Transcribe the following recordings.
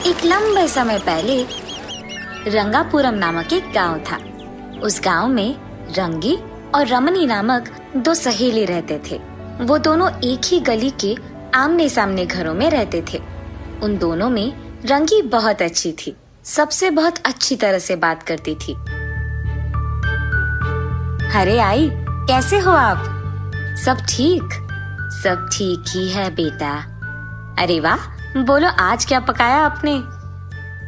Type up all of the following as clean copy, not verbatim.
एक लंबे समय पहले रंगापुरम नामक एक गांव था। उस गांव में रंगी और रमनी नामक दो सहेली रहते थे। वो दोनों एक ही गली के आमने सामने घरों में रहते थे। उन दोनों में रंगी बहुत अच्छी थी, सबसे बहुत अच्छी तरह से बात करती थी। अरे आई, कैसे हो आप? सब ठीक? सब ठीक ही है बेटा। अरे वाह, बोलो आज क्या पकाया आपने?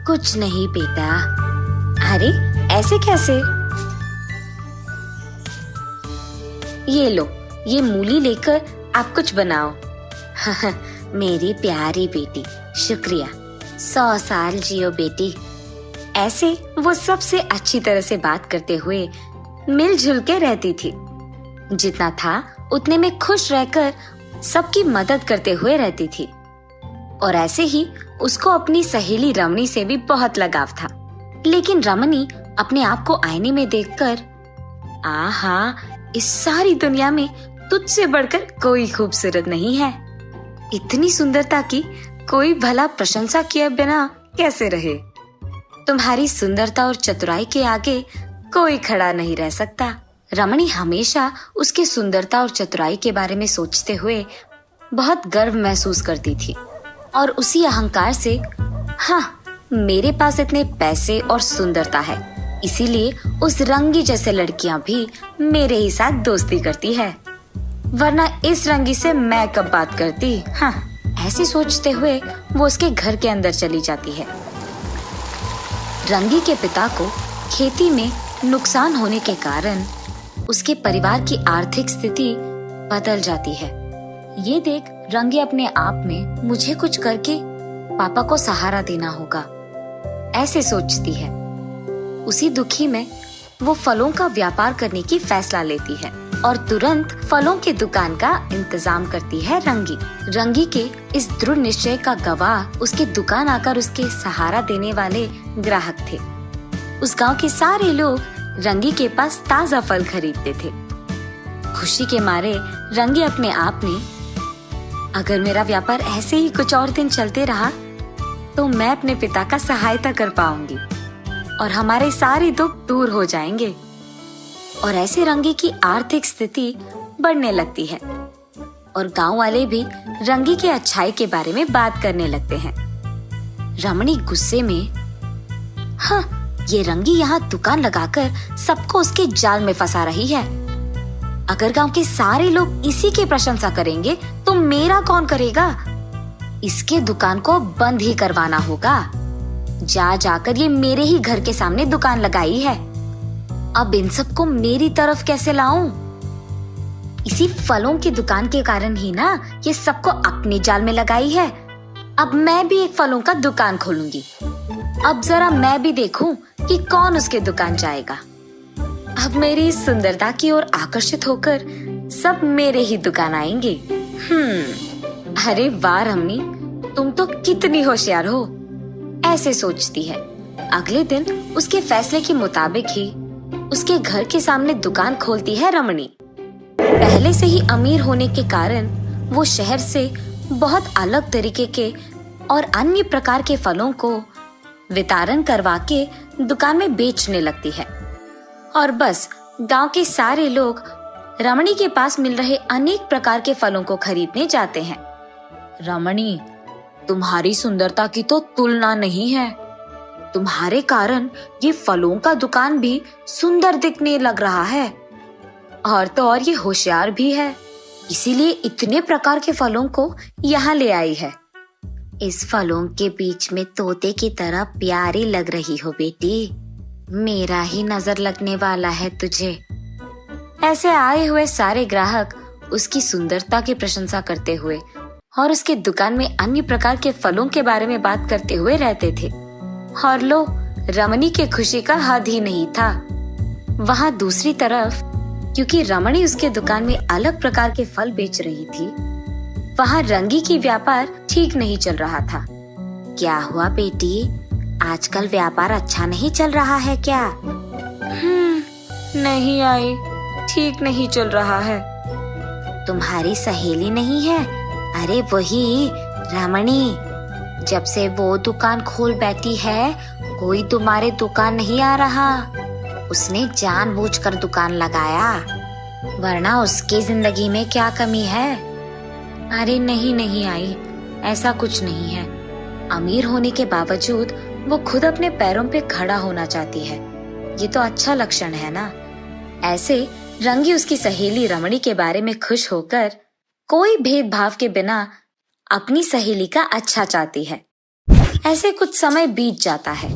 कुछ नहीं बेटा। अरे ऐसे कैसे? ये लो, ये मूली लेकर आप कुछ बनाओ। मेरी प्यारी बेटी, शुक्रिया। 100 साल जियो बेटी। ऐसे वो सबसे अच्छी तरह से बात करते हुए मिलजुल के रहती थी। जितना था उतने में खुश रहकर सबकी मदद करते हुए रहती थी। और ऐसे ही उसको अपनी सहेली रमनी से भी बहुत लगाव था। लेकिन रमनी अपने आप को आईने में देखकर, आहा, इस सारी दुनिया में तुझसे बढ़कर कोई खूबसूरत नहीं है। इतनी सुंदरता की कोई भला प्रशंसा किए बिना कैसे रहे? तुम्हारी सुंदरता और चतुराई के आगे कोई खड़ा नहीं रह सकता। रमणी हमेशा उसकी सुंदरता और चतुराई के बारे में सोचते हुए बहुत गर्व महसूस करती थी और उसी अहंकार से, हाँ, मेरे पास इतने पैसे और सुंदरता है, इसीलिए उस रंगी जैसे लड़कियां भी मेरे ही साथ दोस्ती करती है, वरना इस रंगी से मैं कब बात करती। हाँ, ऐसे सोचते हुए वो उसके घर के अंदर चली जाती है। रंगी के पिता को खेती में नुकसान होने के कारण उसके परिवार की आर्थिक स्थिति बदल जाती है। ये देख रंगी अपने आप में, मुझे कुछ करके पापा को सहारा देना होगा, ऐसे सोचती है। उसी दुखी में वो फलों का व्यापार करने की फैसला लेती है और तुरंत फलों की दुकान का इंतजाम करती है रंगी। रंगी के इस दृढ़ निश्चय का गवाह उसके दुकान आकर उसके सहारा देने वाले ग्राहक थे। उस गांव के सारे लोग रंगी के पास ताजा फल खरीदते थे। खुशी के मारे रंगी अपने आप में, अगर मेरा व्यापार ऐसे ही कुछ और दिन चलते रहा तो मैं अपने पिता का सहायता कर पाऊंगी और हमारे सारे दुख दूर हो जाएंगे। और ऐसे रंगी की आर्थिक स्थिति बढ़ने लगती है और गांव वाले भी रंगी की अच्छाई के बारे में बात करने लगते हैं। रमणी गुस्से में, हाँ, ये रंगी यहाँ दुकान लगाकर सबको उसके जाल में फंसा रही है। अगर गांव के सारे लोग इसी की प्रशंसा करेंगे तो मेरा कौन करेगा? इसके दुकान को बंद ही करवाना होगा। जाकर ये मेरे ही घर के सामने दुकान लगाई है, अब इन सबको मेरी तरफ कैसे लाऊं? इसी फलों की दुकान के कारण ही ना ये सबको अपने जाल में लगाई है। अब मैं भी एक फलों का दुकान खोलूंगी। अब जरा मैं भी देखूं कि कौन उसके दुकान जाएगा। अब मेरी सुंदरता की ओर आकर्षित होकर सब मेरे ही दुकान आएंगे। अरे वाह रमनी, तुम तो कितनी होशियार हो, ऐसे सोचती है। अगले दिन उसके फैसले के मुताबिक ही उसके घर के सामने दुकान खोलती है रमणी। पहले से ही अमीर होने के कारण वो शहर से बहुत अलग तरीके के और अन्य प्रकार के फलों को वितरण करवा के दुकान में बेचने लगती है। और बस गांव के सारे लोग रमणी के पास मिल रहे अनेक प्रकार के फलों को खरीदने जाते हैं। रमणी, तुम्हारी सुंदरता की तो तुलना नहीं है। तुम्हारे कारण ये फलों का दुकान भी सुंदर दिखने लग रहा है और तो और ये होशियार भी है, इसीलिए इतने प्रकार के फलों को यहाँ ले आई है। इस फलों के बीच में तोते की तरह प्यारी लग रही हो बेटी, मेरा ही नजर लगने वाला है तुझे। ऐसे आए हुए सारे ग्राहक उसकी सुंदरता की प्रशंसा करते हुए और उसके दुकान में अन्य प्रकार के फलों के बारे में बात करते हुए रहते थे। और लो, रमणी के खुशी का हद ही नहीं था। वहाँ दूसरी तरफ, क्योंकि रमणी उसके दुकान में अलग प्रकार के फल बेच रही थी, वहाँ रंगी की व्यापार ठीक नहीं चल रहा था। क्या हुआ बेटी, आजकल व्यापार अच्छा नहीं चल रहा है क्या? नहीं आई, ठीक नहीं चल रहा है। तुम्हारी सहेली नहीं है? अरे वही रमणी, जब से वो दुकान खोल बैठी है, कोई तुम्हारे दुकान नहीं आ रहा। उसने जानबूझकर दुकान लगाया, वरना उसकी जिंदगी में क्या कमी है? अरे नहीं आई, ऐसा कुछ नहीं है। अमीर होने के बावजूद वो खुद अपने पैरों पे खड़ा होना चाहती है। ये तो अच्छा लक्षण है ना। ऐसे रंगी उसकी सहेली रमणी के बारे में खुश होकर कोई भेदभाव के बिना अपनी सहेली का अच्छा चाहती है। ऐसे कुछ समय बीत जाता है।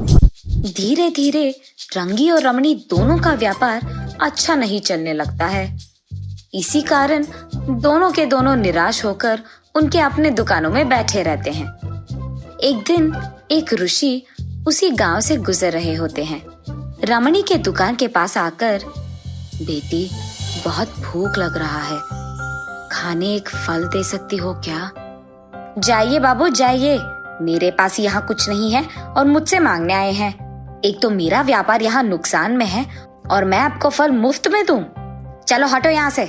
धीरे धीरे रंगी और रमणी दोनों का व्यापार अच्छा नहीं चलने लगता है। इसी कारण दोनों के दोनों निराश होकर उनके अपने दुकानों में बैठे रहते हैं। एक दिन एक ऋषि उसी गांव से गुजर रहे होते हैं। रमणी के दुकान के पास आकर, बेटी, बहुत भूख लग रहा है, खाने एक फल दे सकती हो क्या? जाइए बाबू जाइए, मेरे पास यहाँ कुछ नहीं है और मुझसे मांगने आए हैं। एक तो मेरा व्यापार यहाँ नुकसान में है और मैं आपको फल मुफ्त में दूं। चलो हटो यहाँ से।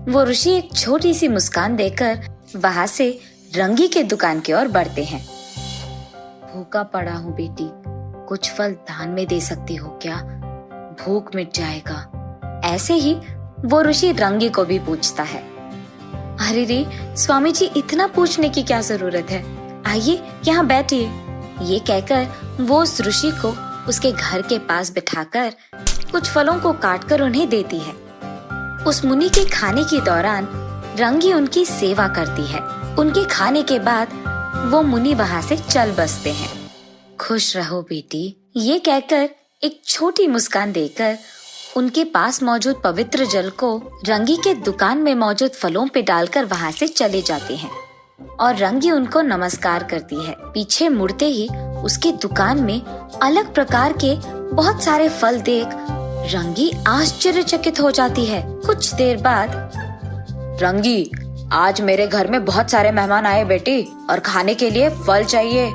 वो ऋषि एक छोटी सी मुस्कान देकर वहां से रंगी के दुकान की ओर बढ़ते हैं। भूखा पड़ा हूँ बेटी, कुछ फल दान में दे सकती हो क्या? भूख मिट जाएगा। ऐसे ही वो ऋषि रंगी को भी पूछता है। अरे रे स्वामी जी, इतना पूछने की क्या जरूरत है, आइए यहाँ बैठिए। ये कहकर वो उस ऋषि को उसके घर के पास बिठाकर कुछ फलों को काटकर उन्हें देती है। उस मुनि के खाने के दौरान रंगी उनकी सेवा करती है। उनके खाने के बाद वो मुनि वहाँ से चल बसते हैं। खुश रहो बेटी, ये कहकर एक छोटी मुस्कान देकर उनके पास मौजूद पवित्र जल को रंगी के दुकान में मौजूद फलों पे डालकर वहाँ से चले जाते हैं और रंगी उनको नमस्कार करती है। पीछे मुड़ते ही उसकी दुकान में अलग प्रकार के बहुत सारे फल देख रंगी आश्चर्यचकित हो जाती है। कुछ देर बाद, रंगी, आज मेरे घर में बहुत सारे मेहमान आए बेटी और खाने के लिए फल चाहिए।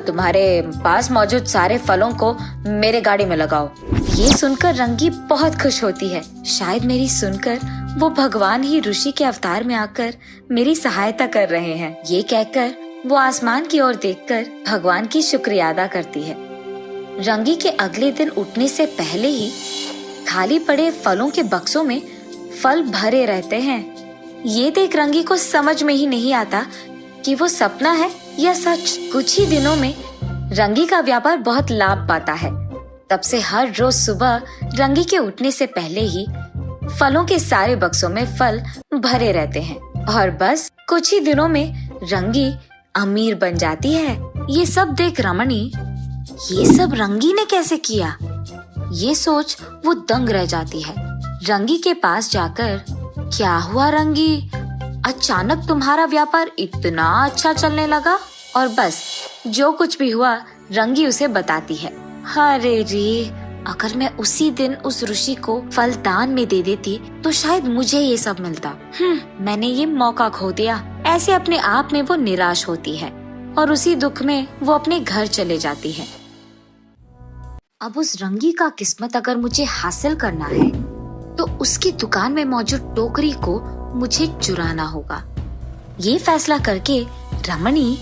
तुम्हारे पास मौजूद सारे फलों को मेरे गाड़ी में लगाओ। ये सुनकर रंगी बहुत खुश होती है। शायद मेरी सुनकर वो भगवान ही ऋषि के अवतार में आकर मेरी सहायता कर रहे हैं। ये कहकर वो आसमान की ओर देखकर भगवान की शुक्रिया अदा करती है। रंगी के अगले दिन उठने से पहले ही खाली पड़े फलों के बक्सों में फल भरे रहते हैं। ये देख रंगी को समझ में ही नहीं आता कि वो सपना है या सच। कुछ ही दिनों में रंगी का व्यापार बहुत लाभ पाता है। तब से हर रोज सुबह रंगी के उठने से पहले ही फलों के सारे बक्सों में फल भरे रहते हैं और बस कुछ ही दिनों में रंगी अमीर बन जाती है। ये सब देख रमणी, ये सब रंगी ने कैसे किया, ये सोच वो दंग रह जाती है। रंगी के पास जाकर, क्या हुआ रंगी, अचानक तुम्हारा व्यापार इतना अच्छा चलने लगा? और बस जो कुछ भी हुआ रंगी उसे बताती है। अरे रे, अगर मैं उसी दिन उस ऋषि को फल दान में दे देती तो शायद मुझे ये सब मिलता। मैंने ये मौका खो दिया। ऐसे अपने आप में वो निराश होती है और उसी दुख में वो अपने घर चले जाती है। अब उस रंगी का किस्मत अगर मुझे हासिल करना है तो उसकी दुकान में मौजूद टोकरी को मुझे चुराना होगा। ये फैसला करके रमणी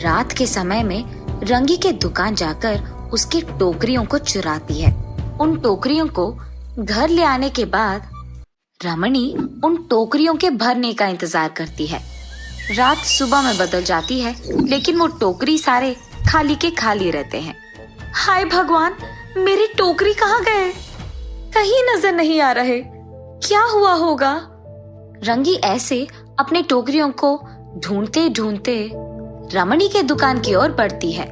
रात के समय में रंगी के दुकान जाकर उसकी टोकरियों को चुराती है। उन टोकरियों को घर ले आने के बाद रमणी उन टोकरियों के भरने का इंतजार करती है। रात सुबह में बदल जाती है लेकिन वो टोकरी सारे खाली के खाली रहते हैं। हाय भगवान, मेरी टोकरी कहाँ गए? कहीं नजर नहीं आ रहे। क्या हुआ होगा? रंगी ऐसे अपने टोकरियों को ढूंढते ढूंढते रमणी के दुकान की ओर बढ़ती है।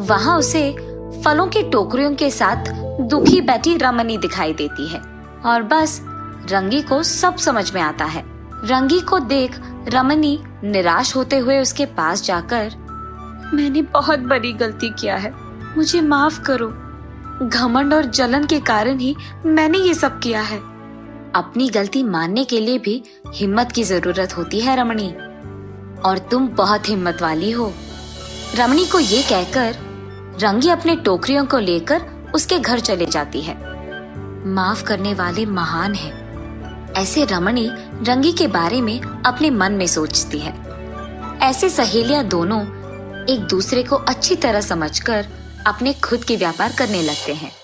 वहां उसे फलों के टोकरियों के साथ दुखी बैठी रमणी दिखाई देती है और बस रंगी को सब समझ में आता है। रंगी को देख रमणी निराश होते हुए उसके पास जाकर, मैंने बहुत बड़ी गलती किया है, मुझे माफ करो। घमंड और जलन के कारण ही मैंने ये सब किया है। अपनी गलती मानने के लिए भी हिम्मत की जरूरत होती है रमणी, और तुम बहुत हिम्मत वाली हो। रमणी को ये कहकर रंगी अपने टोकरियों को लेकर उसके घर चले जाती है। माफ करने वाले महान हैं, ऐसे रमणी रंगी के बारे में अपने मन में सोचती है। ऐसे सहेलियां दोनों एक दूसरे को अच्छी तरह समझकर अपने खुद के व्यापार करने लगते हैं।